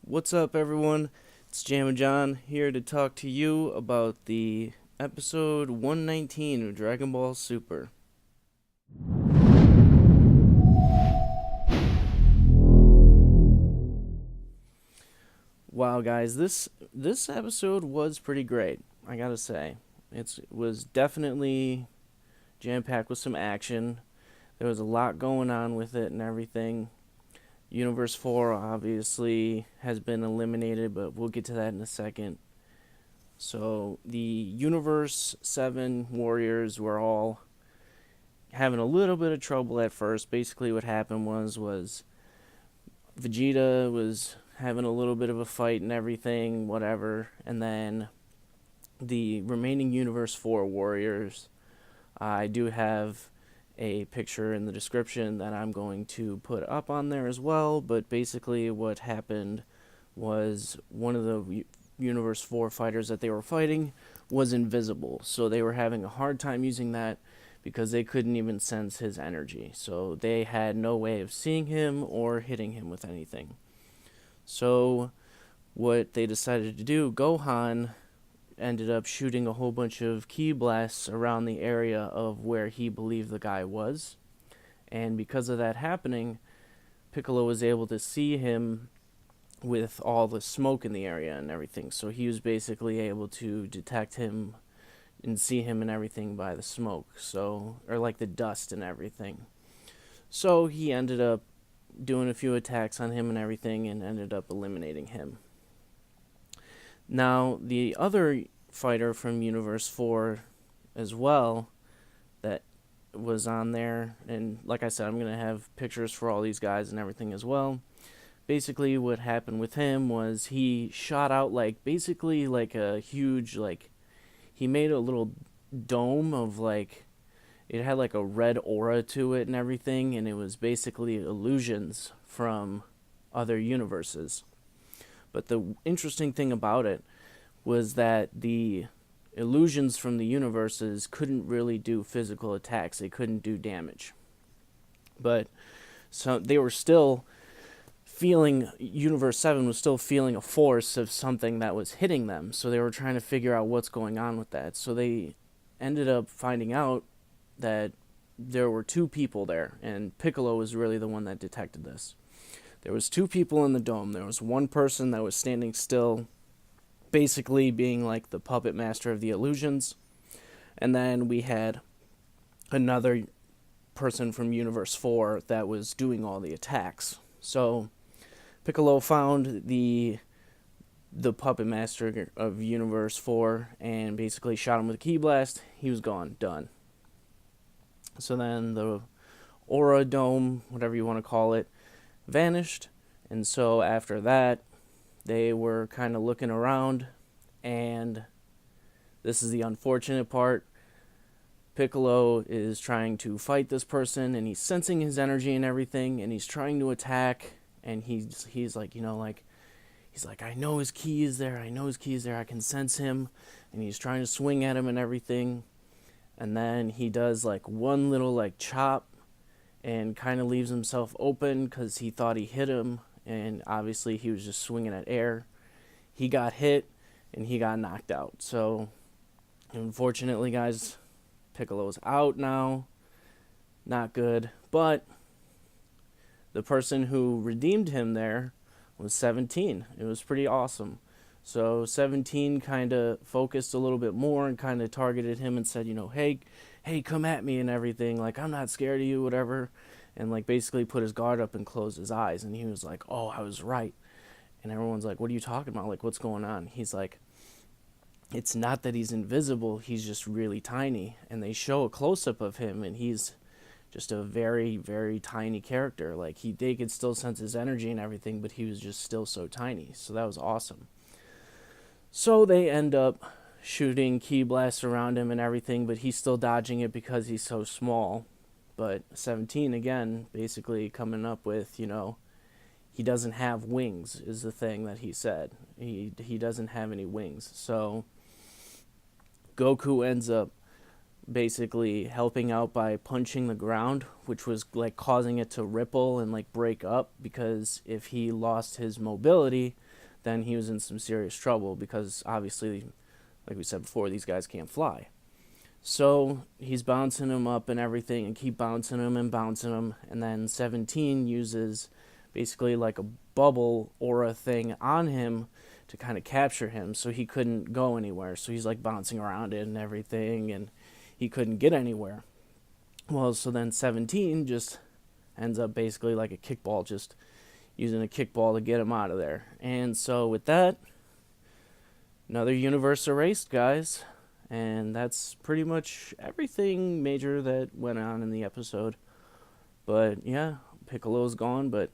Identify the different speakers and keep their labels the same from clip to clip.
Speaker 1: What's up, everyone? It's JammaJohn here to talk to you about the episode 119 of Dragon Ball Super. Wow, guys, this episode was pretty great. I gotta say, it was definitely jam packed with some action. There was a lot going on with it and everything. Universe 4 obviously has been eliminated, but we'll get to that in a second. So, the Universe 7 warriors were all having a little bit of trouble at first. Basically what happened was Vegeta was having a little bit of a fight and everything, whatever, and then the remaining Universe 4 warriors, I do have a picture in the description that I'm going to put up on there as well, but basically what happened was one of the Universe 4 fighters that they were fighting was invisible, so they were having a hard time using that because they couldn't even sense his energy, so they had no way of seeing him or hitting him with anything. So what they decided to do, Gohan ended up shooting a whole bunch of ki blasts around the area of where he believed the guy was. And because of that happening, Piccolo was able to see him with all the smoke in the area and everything. So he was basically able to detect him and see him and everything by the smoke. So, or like the dust and everything. So he ended up doing a few attacks on him and everything and ended up eliminating him. Now, the other fighter from Universe 4 as well that was on there, and like I said, I'm going to have pictures for all these guys and everything as well. Basically, what happened with him was he shot out basically like a huge, he made a little dome of it had like a red aura to it and everything, and it was basically illusions from other universes. But the interesting thing about it was that the illusions from the universes couldn't really do physical attacks. They couldn't do damage. But so they were still feeling, Universe 7 was still feeling a force of something that was hitting them. So they were trying to figure out what's going on with that. So they ended up finding out that there were two people there, and Piccolo was really the one that detected this. There was two people in the dome. There was one person that was standing still, basically being like the puppet master of the illusions. And then we had another person from Universe 4 that was doing all the attacks. So Piccolo found the puppet master of Universe 4 and basically shot him with a ki blast. He was gone, done. So then the aura dome, whatever you want to call it, vanished. And so after that, they were kind of looking around, and this is the unfortunate part. Piccolo is trying to fight this person, and he's sensing his energy and everything, and he's trying to attack, and he's like, he's like, I know his ki is there, I can sense him, and he's trying to swing at him and everything, and then he does one little chop, and kind of leaves himself open because he thought he hit him, and obviously he was just swinging at air. He got hit, and he got knocked out. So, unfortunately, guys, Piccolo's out now. Not good. But the person who redeemed him there was 17. It was pretty awesome. So 17 kind of focused a little bit more and kind of targeted him and said, hey, come at me and everything. I'm not scared of you, whatever. And basically put his guard up and closed his eyes. And he was like, oh, I was right. And everyone's like, what are you talking about? What's going on? He's like, it's not that he's invisible. He's just really tiny. And they show a close-up of him, and he's just a very, very tiny character. They could still sense his energy and everything, but he was just still so tiny. So that was awesome. So they end up shooting ki blasts around him and everything, but he's still dodging it because he's so small. But 17, again, basically coming up with, he doesn't have wings is the thing that he said. He doesn't have any wings. So Goku ends up basically helping out by punching the ground, which was causing it to ripple and break up, because if he lost his mobility, then he was in some serious trouble because obviously, like we said before, these guys can't fly. So he's bouncing him up and everything and keep bouncing him, and then 17 uses basically like a bubble aura thing on him to kind of capture him so he couldn't go anywhere. So he's like bouncing around it and everything, and he couldn't get anywhere. Well, so then 17 just ends up basically like a kickball, just using a kickball to get him out of there. And so with that, another universe erased, guys. And that's pretty much everything major that went on in the episode. But yeah, Piccolo's gone, but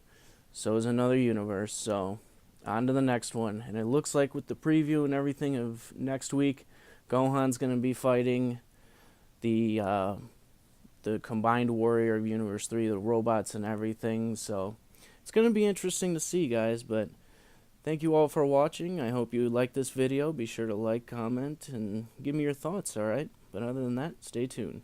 Speaker 1: so is another universe. So on to the next one. And it looks like with the preview and everything of next week, Gohan's going to be fighting the combined warrior of Universe 3, the robots and everything. So it's going to be interesting to see, guys. But thank you all for watching. I hope you liked this video. Be sure to like, comment, and give me your thoughts, alright? But other than that, stay tuned.